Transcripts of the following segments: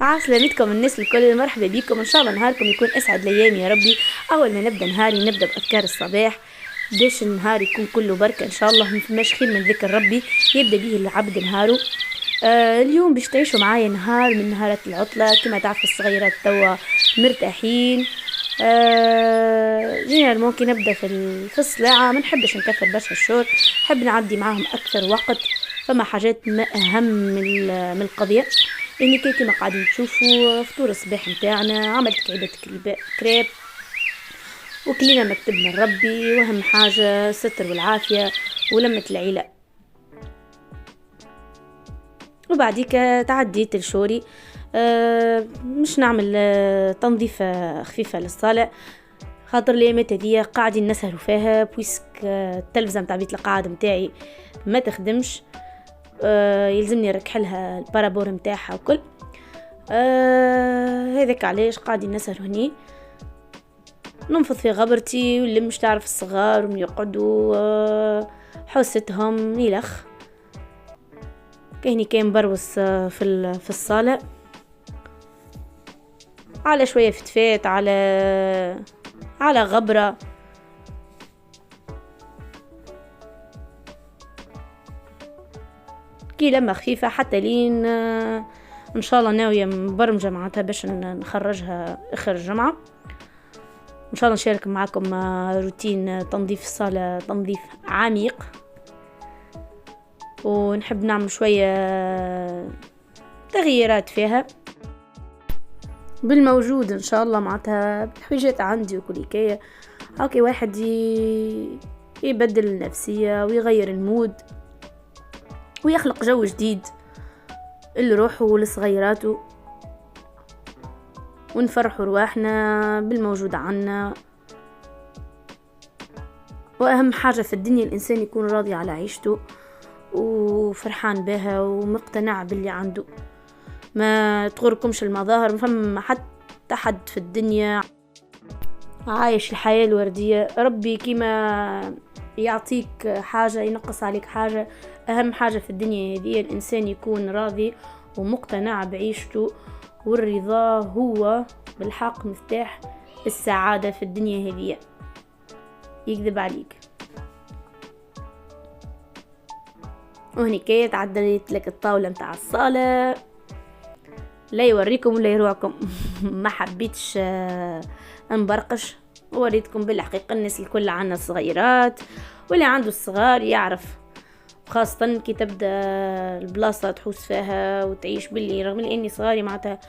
عسلامتكم الناس الكل، مرحبا بكم. ان شاء الله نهاركم يكون اسعد الايام يا ربي. اول ما نبدا نهاري نبدا باذكار الصباح باش النهار يكون كله بركه ان شاء الله. مش خير من ذكر ربي يبدا به العبد نهاره. اليوم باش تعيشوا معايا نهار من نهارات العطله. كما تعرفوا الصغيرات توا مرتاحين. جينا ممكن نبدا في الصلاعه، ما نحبش نكثر برشا الشغل، نحب نعدي معاهم اكثر وقت. فما حاجات ما اهم من القضيه اني كما قاعدين تشوفوا فطور الصباح نتاعنا. عملت كعبة كريب وكلنا مكتبنا ربي، واهم حاجة الستر والعافية ولمة العيلة. وبعديك تعديت الشوري. مش نعمل تنظيفة خفيفة للصالة، خاطر الأيامات هذيا قاعدين نسهروا فيها بويسك التلفزة متاع بيت القعاد متاعي ما تخدمش. يلزمني نركحلها البارابور متاعها وكل. هذاك علاش قاعدين نسهر هني ننفض في غبرتي واللي مش تعرف الصغار ومن يقعدوا حوستهم يلخ كهني كان بروس في الصالة على شوية فتفات على غبرة. كي لما خفيفة حتى لين ان شاء الله ناوية مبرمجة معناتها باش نخرجها اخر الجمعة. ان شاء الله نشارك معكم روتين تنظيف الصالة، تنظيف عميق، ونحب نعمل شوية تغييرات فيها بالموجود ان شاء الله معناتها بالحويجات عندي وكل كاية هاكي واحد يبدل النفسية ويغير المود ويخلق جو جديد لروحه ولصغيراته، ونفرحوا رواحنا بالموجود عنا. واهم حاجة في الدنيا الانسان يكون راضي على عيشته وفرحان بها ومقتنع باللي عنده، ما تغركمش المظاهر. فما حتى حد في الدنيا عايش الحياة الوردية. ربي كيما يعطيك حاجة ينقص عليك حاجة. أهم حاجة في الدنيا هذه الإنسان يكون راضي ومقتنع بعيشته، والرضا هو بالحق مفتاح السعادة في الدنيا هذه. يكذب عليك. وهنيك تعدلت لك الطاولة متاع الصالة، لا يوريكم ولا يروعكم. ما حبيتش انبرقش، وريتكم بالحقيقة الناس الكل عنا صغيرات، واللي عنده الصغار يعرف، خاصة كي تبدأ البلاصة تحوس فيها وتعيش باللي رغم اني صغاري معناتها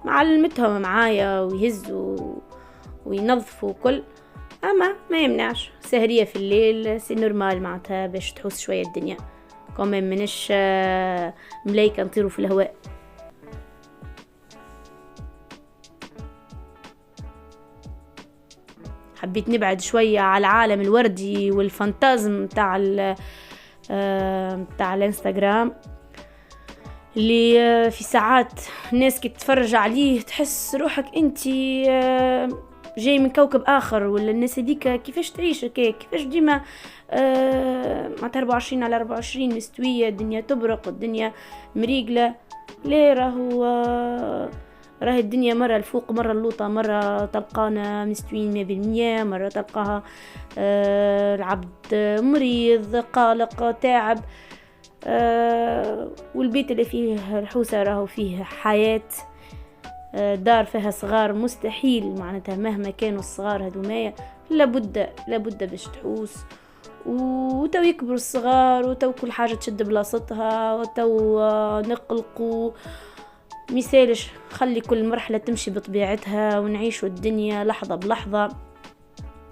معلمتهم معايا ويهزوا وينظفوا وكل، اما ما يمنعش سهرية في الليل سي نورمال معناتها باش تحوس شوية الدنيا. كمان منش ملايكة نطيروا في الهواء. حبيت نبعد شوية على العالم الوردي والفانتازم تاع الانستغرام اللي في ساعات الناس كي تتفرج عليه تحس روحك انتي جاي من كوكب اخر، ولا الناس هذيك كيفاش تعيش هكاك، كيفاش ديما مع 24/24 مستوية، الدنيا تبرق والدنيا مريقلة. ليه راهي الدنيا مرة الفوق مرة اللوطة، مرة تلقانا مستوين 100%، مرة تلقاها العبد مريض قلق تعب. والبيت اللي فيه الحوسة راهو فيه حياة. دار فيها صغار مستحيل معناتها مهما كانوا الصغار هذوما لابد باش تحوس. وتو يكبروا الصغار وتو كل حاجة تشد بلاصتها وتو نقلقوا. مثالش خلي كل مرحلة تمشي بطبيعتها ونعيشوا الدنيا لحظة بلحظة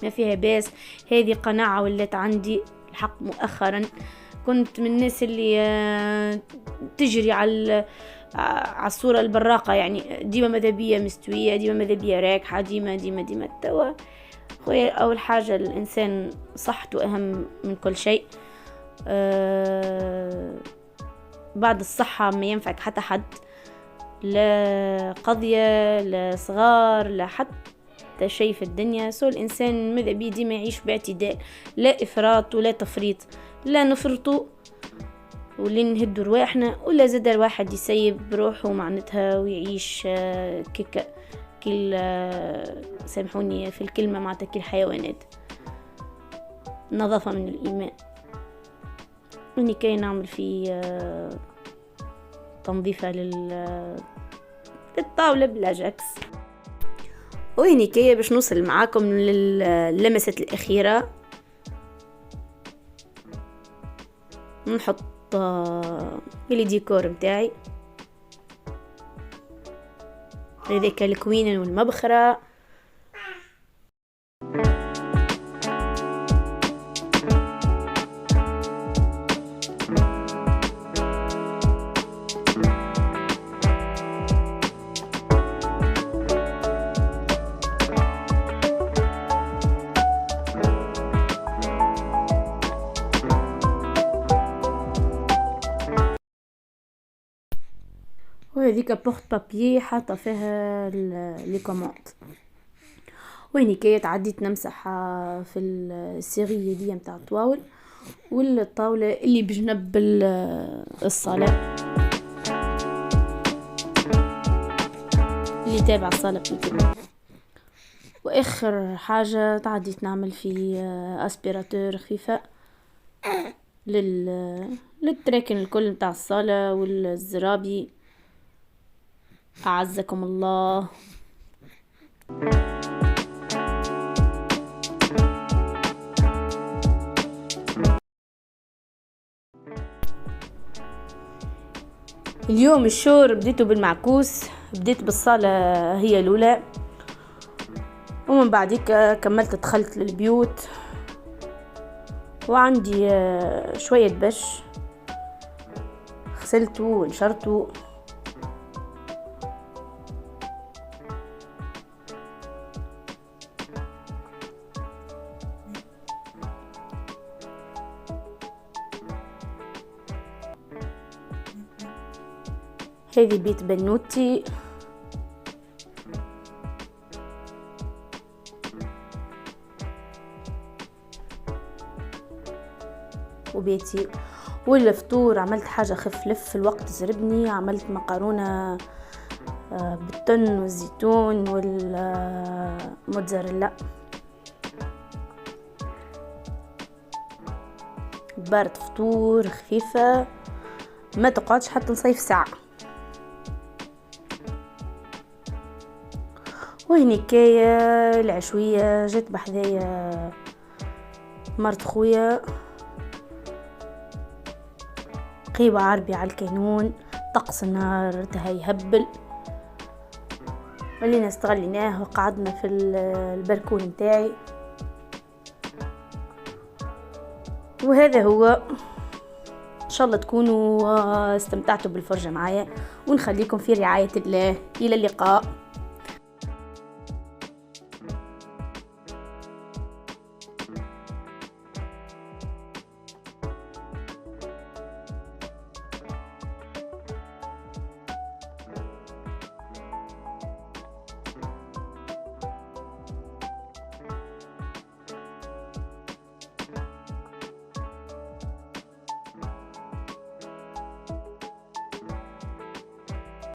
ما فيها باس. هذه قناعة ولات عندي الحق. مؤخرا كنت من الناس اللي تجري على الصورة البراقة، يعني ديما مذهبية مستوية، ديما مذهبية راكحة، ديما توا خويا أول حاجة الإنسان صحته أهم من كل شيء. بعد الصحة ما ينفعك حتى حد، لا قضية لا صغار لا حتى شيء في الدنيا. سو الإنسان ماذا بيه ديما يعيش باعتدال، لا إفراط ولا تفريط، لا نفرطوا واللي نهدوا رواحنا، ولا زاد الواحد يسيب روحه معناتها ويعيش كل سامحوني في الكلمة معناتها كالحيوانات. نظافة من الإيمان. اني كي نعمل في تنظيفة للطاولة بالأجاكس. وهني كي باش نوصل معاكم للمسة الأخيرة، نحط اللي ديكور متاعي هذاك الكوينة والمبخرة. وهذيك بورت بابيي حاطه فيها لي كوموند. وهني كي تعديت نمسح في السيريه دي نتاع الطواول والطاوله اللي بجنب الصاله اللي تابع الصاله بتاعي. واخر حاجه تعديت نعمل في اسبيراتور خفيفه للتراكن الكل نتاع الصاله والزرابي. أعزكم الله. اليوم الشور بديته بالمعكوس، بديت بالصالة هي الأولى، ومن بعديك كملت دخلت للبيوت، وعندي شوية بش غسلته ونشرته. هذه بيت بنوتي، وبيتي. والفطور عملت حاجة خفلف، الوقت زربني، عملت مقارونة بالتن والزيتون والموتزاريلا. بارت فطور خفيفة ما تقعدش حتى نصيف ساعة. وهني كاية العشوية جات بحذايا مرت خويا، قيوة عربي على الكانون، طقس النهار تهيهبل، ولينا استغليناه وقعدنا في البركون متاعي. وهذا هو، ان شاء الله تكونوا استمتعتوا بالفرجة معايا، ونخليكم في رعاية الله. الى اللقاء.